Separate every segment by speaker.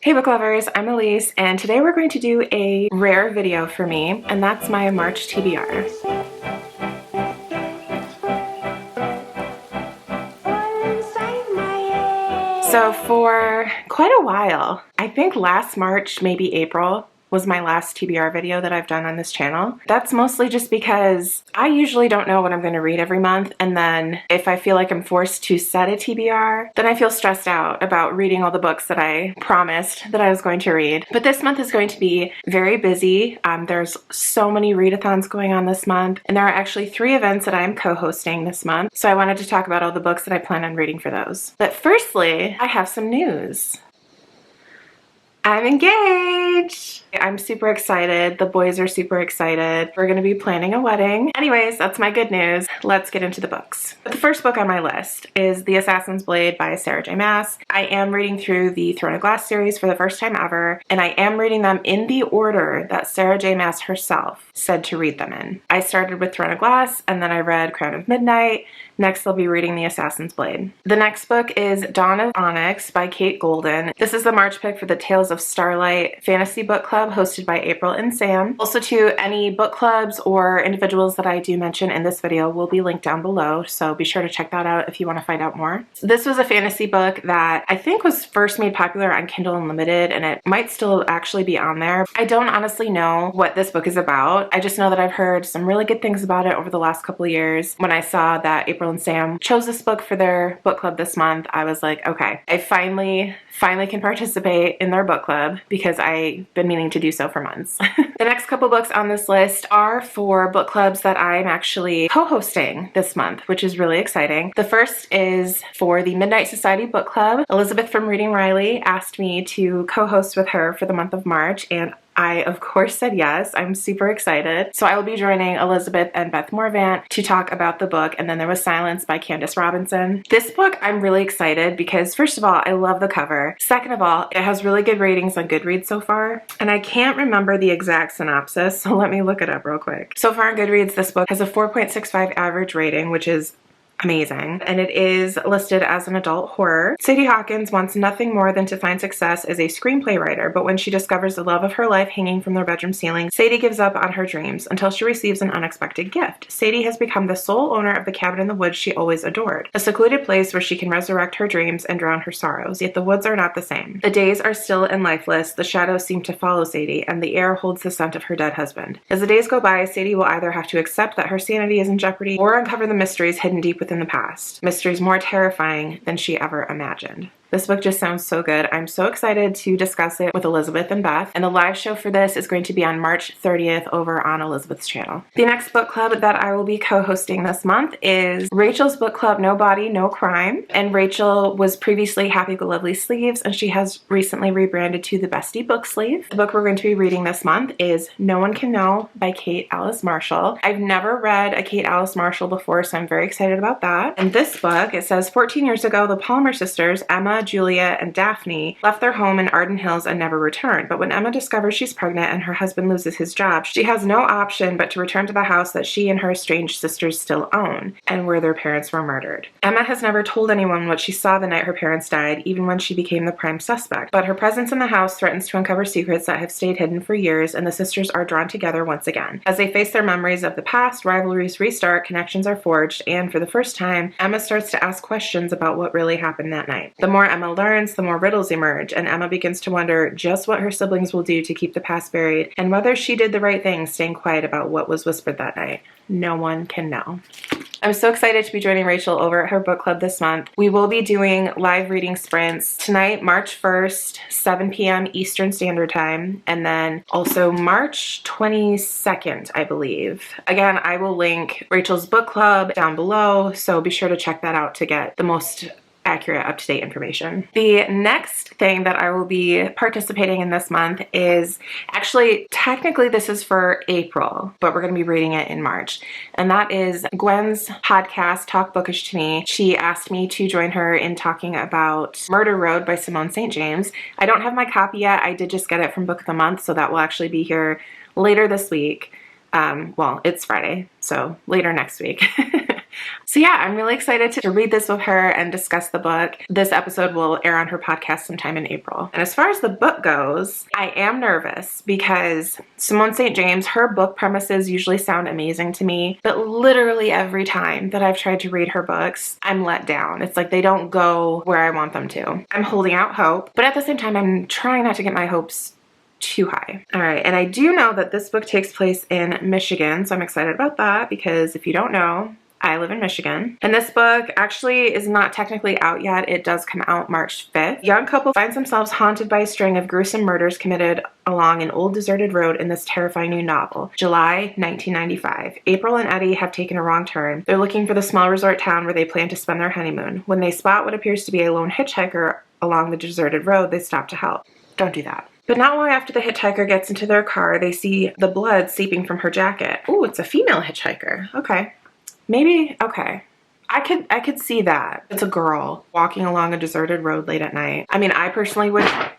Speaker 1: Hey book lovers, I'm Elise, and today we're going to do a rare video for me, and that's my March TBR. So for quite a while, I think last March, maybe April, was my last TBR video that I've done on this channel. That's mostly just because I usually don't know what I'm going to read every month, and then if I feel like I'm forced to set a TBR, then I feel stressed out about reading all the books that I promised that I was going to read. But this month is going to be very busy. There's so many readathons going on this month, and there are actually 3 events that I'm co-hosting this month, so I wanted to talk about all the books that I plan on reading for those. But firstly, I have some news. I'm engaged! I'm super excited. The boys are super excited. We're gonna be planning a wedding. Anyways, that's my good news. Let's get into the books. The first book on my list is The Assassin's Blade by Sarah J. Maas. I am reading through the Throne of Glass series for the first time ever, and I am reading them in the order that Sarah J. Maas herself said to read them in. I started with Throne of Glass, and then I read Crown of Midnight. Next, I'll be reading The Assassin's Blade. The next book is Dawn of Onyx by Kate Golden. This is the March pick for the Tales of Starlight Fantasy Book Club hosted by April and Sam. Also, to any book clubs or individuals that I do mention in this video will be linked down below, so be sure to check that out if you want to find out more. This was a fantasy book that I think was first made popular on Kindle Unlimited, and it might still actually be on there. I don't honestly know what this book is about. I just know that I've heard some really good things about it over the last couple of years. When I saw that April and Sam chose this book for their book club this month, I was like, okay, I finally can participate in their book club because I've been meaning to do so for months. The next couple books on this list are for book clubs that I'm actually co-hosting this month, which is really exciting. The first is for the Midnight Society Book Club. Elizabeth from Reading Riley asked me to co-host with her for the month of March, and I, of course, said yes. I'm super excited. So I will be joining Elizabeth and Beth Morvant to talk about the book, and then there was Silence by Candace Robinson. This book, I'm really excited because, first of all, I love the cover. Second of all, it has really good ratings on Goodreads so far, and I can't remember the exact synopsis, so let me look it up real quick. So far on Goodreads, this book has a 4.65 average rating, which is amazing, and it is listed as an adult horror. Sadie Hawkins wants nothing more than to find success as a screenplay writer, but when she discovers the love of her life hanging from their bedroom ceiling, Sadie gives up on her dreams until she receives an unexpected gift. Sadie has become the sole owner of the cabin in the woods she always adored, a secluded place where she can resurrect her dreams and drown her sorrows, yet the woods are not the same. The days are still and lifeless, the shadows seem to follow Sadie, and the air holds the scent of her dead husband. As the days go by, Sadie will either have to accept that her sanity is in jeopardy or uncover the mysteries hidden deep within the past. Mysteries more terrifying than she ever imagined. This book just sounds so good. I'm so excited to discuss it with Elizabeth and Beth, and the live show for this is going to be on March 30th over on Elizabeth's channel. The next book club that I will be co-hosting this month is Rachel's book club, No Body, No Crime, and Rachel was previously Happy Go Lovely Sleeves, and she has recently rebranded to the Bestie Book Sleeve. The book we're going to be reading this month is No One Can Know by Kate Alice Marshall. I've never read a Kate Alice Marshall before, so I'm very excited about that. And this book, it says 14 years ago, the Palmer sisters, Emma, Julia, and Daphne left their home in Arden Hills and never returned. But when Emma discovers she's pregnant and her husband loses his job, she has no option but to return to the house that she and her estranged sisters still own, and where their parents were murdered. Emma has never told anyone what she saw the night her parents died, even when she became the prime suspect. But her presence in the house threatens to uncover secrets that have stayed hidden for years, and the sisters are drawn together once again. As they face their memories of the past, rivalries restart, connections are forged, and for the first time, Emma starts to ask questions about what really happened that night. The more Emma learns, the more riddles emerge, and Emma begins to wonder just what her siblings will do to keep the past buried, and whether she did the right thing staying quiet about what was whispered that night. No one can know. I'm so excited to be joining Rachel over at her book club this month. We will be doing live reading sprints tonight, March 1st, 7 p.m. Eastern Standard Time, and then also March 22nd, I believe. Again, I will link Rachel's book club down below, so be sure to check that out to get the most accurate, up-to-date information. The next thing that I will be participating in this month is, actually, technically this is for April, but we're going to be reading it in March, and that is Gwen's podcast, Talk Bookish to Me. She asked me to join her in talking about Murder Road by Simone St. James. I don't have my copy yet. I did just get it from Book of the Month, so that will actually be here later this week. Well, it's Friday, so later next week. So yeah, I'm really excited to read this with her and discuss the book. This episode will air on her podcast sometime in April. And as far as the book goes, I am nervous because Simone St. James, her book premises usually sound amazing to me, but literally every time that I've tried to read her books, I'm let down. It's like they don't go where I want them to. I'm holding out hope, but at the same time, I'm trying not to get my hopes too high. All right, and I do know that this book takes place in Michigan, so I'm excited about that because if you don't know, I live in Michigan. And this book actually is not technically out yet. It does come out March 5th. A young couple finds themselves haunted by a string of gruesome murders committed along an old deserted road in this terrifying new novel. July 1995. April and Eddie have taken a wrong turn. They're looking for the small resort town where they plan to spend their honeymoon. When they spot what appears to be a lone hitchhiker along the deserted road, they stop to help. Don't do that. But not long after the hitchhiker gets into their car, they see the blood seeping from her jacket. Ooh, it's a female hitchhiker. Okay. Maybe, okay. I could see that. It's a girl walking along a deserted road late at night. I mean, I personally wouldn't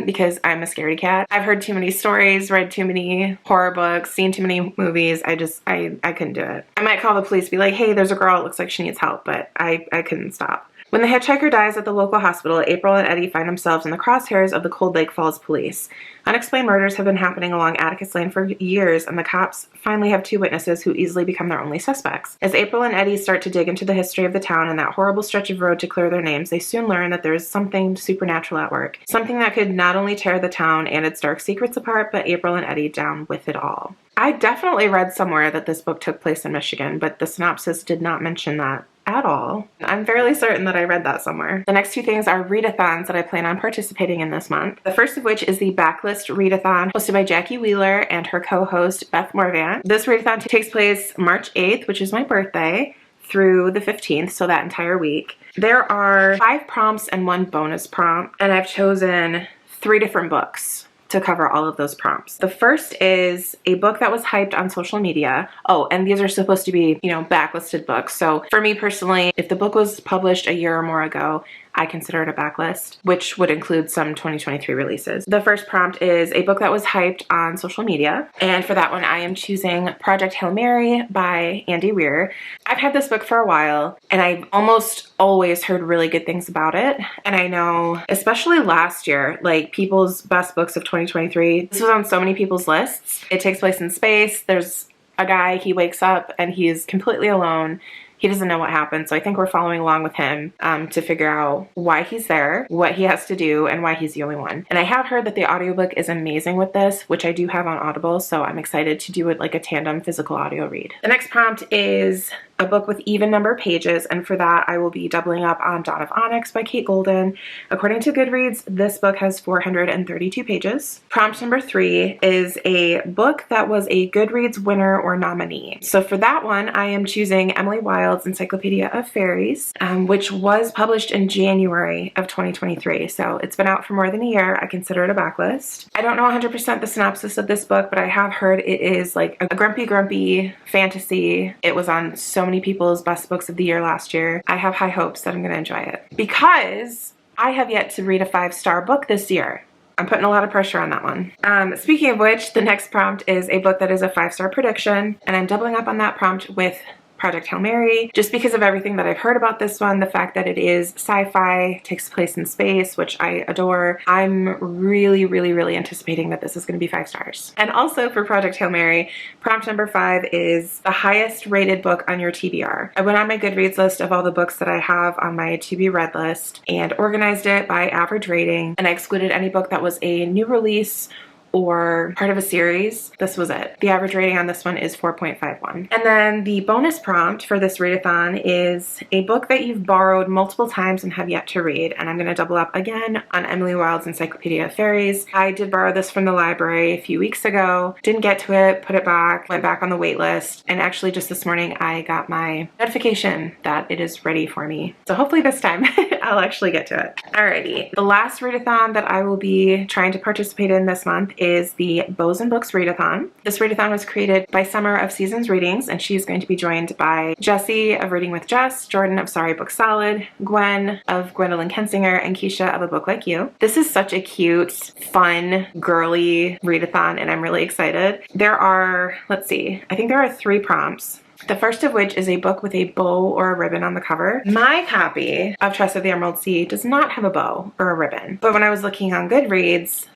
Speaker 1: because I'm a scaredy cat. I've heard too many stories, read too many horror books, seen too many movies. I couldn't do it. I might call the police, be like, hey, there's a girl, it looks like she needs help, but I couldn't stop. When the hitchhiker dies at the local hospital, April and Eddie find themselves in the crosshairs of the Cold Lake Falls police. Unexplained murders have been happening along Atticus Lane for years, and the cops finally have two witnesses who easily become their only suspects. As April and Eddie start to dig into the history of the town and that horrible stretch of road to clear their names, they soon learn that there is something supernatural at work. Something that could not only tear the town and its dark secrets apart, but April and Eddie down with it all. I definitely read somewhere that this book took place in Michigan, but the synopsis did not mention that at all. I'm fairly certain that I read that somewhere. The next two things are readathons that I plan on participating in this month. The first of which is the Backlist Readathon hosted by Jackie Wheeler and her co-host Beth Morvan. This readathon takes place March 8th, which is my birthday, through the 15th, so that entire week. There are 5 prompts and 1 bonus prompt, and I've chosen 3 different books to cover all of those prompts. The first is a book that was hyped on social media. Oh, and these are supposed to be, backlisted books. So for me personally, if the book was published a year or more ago, I consider it a backlist, which would include some 2023 releases. The first prompt is a book that was hyped on social media. And for that one, I am choosing Project Hail Mary by Andy Weir. I've had this book for a while, and I've almost always heard really good things about it. And I know, especially last year, like people's best books of 2023, this was on so many people's lists. It takes place in space. There's a guy, he wakes up and he is completely alone. He doesn't know what happened, so I think we're following along with him to figure out why he's there, what he has to do, and why he's the only one. And I have heard that the audiobook is amazing with this, which I do have on Audible, so I'm excited to do it like a tandem physical audio read. The next prompt is a book with even number pages, and for that I will be doubling up on Dawn of Onyx by Kate Golden. According to Goodreads, this book has 432 pages. Prompt number 3 is a book that was a Goodreads winner or nominee. So for that one, I am choosing Emily Wilde's Encyclopedia of Fairies, which was published in January of 2023. So it's been out for more than a year. I consider it a backlist. I don't know 100% the synopsis of this book, but I have heard it is like a grumpy fantasy. It was on so many people's best books of the year last year. I have high hopes that I'm going to enjoy it because I have yet to read a 5-star book this year. I'm putting a lot of pressure on that one. Speaking of which, the next prompt is a book that is a 5-star prediction, and I'm doubling up on that prompt with Project Hail Mary, just because of everything that I've heard about this one, the fact that it is sci-fi, takes place in space, which I adore. I'm really anticipating that this is going to be 5 stars. And also for Project Hail Mary, prompt number 5 is the highest rated book on your TBR. I went on my Goodreads list of all the books that I have on my to be read list and organized it by average rating, and I excluded any book that was a new release or part of a series. This was it. The average rating on this one is 4.51. And then the bonus prompt for this readathon is a book that you've borrowed multiple times and have yet to read. And I'm going to double up again on Emily Wilde's Encyclopedia of Fairies. I did borrow this from the library a few weeks ago. Didn't get to it, put it back, went back on the wait list. And actually just this morning I got my notification that it is ready for me. So hopefully this time I'll actually get to it. Alrighty. The last readathon that I will be trying to participate in this month is the Bows and Books Readathon. This readathon was created by Summer of Seasons Readings, and she's going to be joined by Jessie of Reading with Jess, Jordan of Sorry Book Solid, Gwen of Gwendolyn Kensinger, and Keisha of A Book Like You. This is such a cute, fun, girly readathon, and I'm really excited. There are, let's see, I think there are 3 prompts. The first of which is a book with a bow or a ribbon on the cover. My copy of Trust of the Emerald Sea does not have a bow or a ribbon, but when I was looking on Goodreads,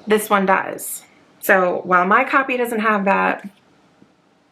Speaker 1: this one does. So while my copy doesn't have that,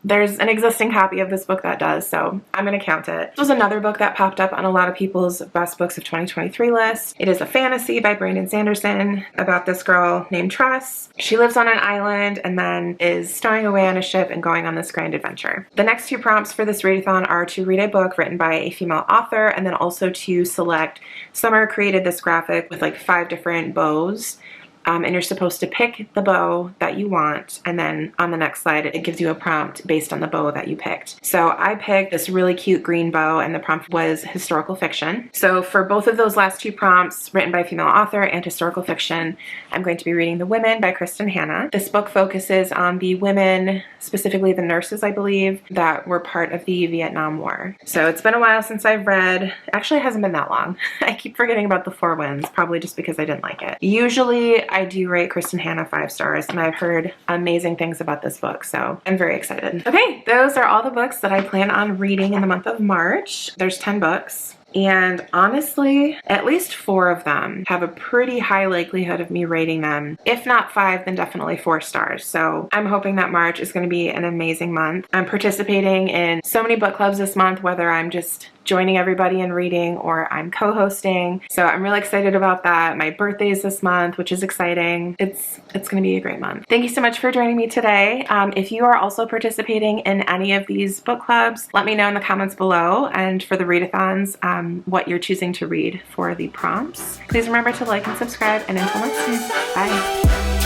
Speaker 1: there's an existing copy of this book that does, so I'm going to count it. This was another book that popped up on a lot of people's best books of 2023 list. It is a fantasy by Brandon Sanderson about this girl named Tress. She lives on an island and then is stowing away on a ship and going on this grand adventure. The next two prompts for this readathon are to read a book written by a female author and then also to select. Summer created this graphic with like 5 different bows. And you're supposed to pick the bow that you want, and then on the next slide it gives you a prompt based on the bow that you picked. So I picked this really cute green bow and the prompt was historical fiction. So for both of those last 2 prompts, written by a female author and historical fiction, I'm going to be reading The Women by Kristen Hanna. This book focuses on the women, specifically the nurses I believe, that were part of the Vietnam War. So it's been a while since I've read. Actually it hasn't been that long. I keep forgetting about The Four Winds, probably just because I didn't like it. Usually I do rate Kristen Hanna 5 stars, and I've heard amazing things about this book, so I'm very excited. Okay, those are all the books that I plan on reading in the month of March. There's 10 books. And honestly, at least 4 of them have a pretty high likelihood of me rating them. If not 5, then definitely 4 stars. So I'm hoping that March is going to be an amazing month. I'm participating in so many book clubs this month, whether I'm just joining everybody in reading or I'm co-hosting. So I'm really excited about that. My birthday is this month, which is exciting. It's going to be a great month. Thank you so much for joining me today. If you are also participating in any of these book clubs, let me know in the comments below. And for the readathons, what you're choosing to read for the prompts. Please remember to like and subscribe, and until next time, bye.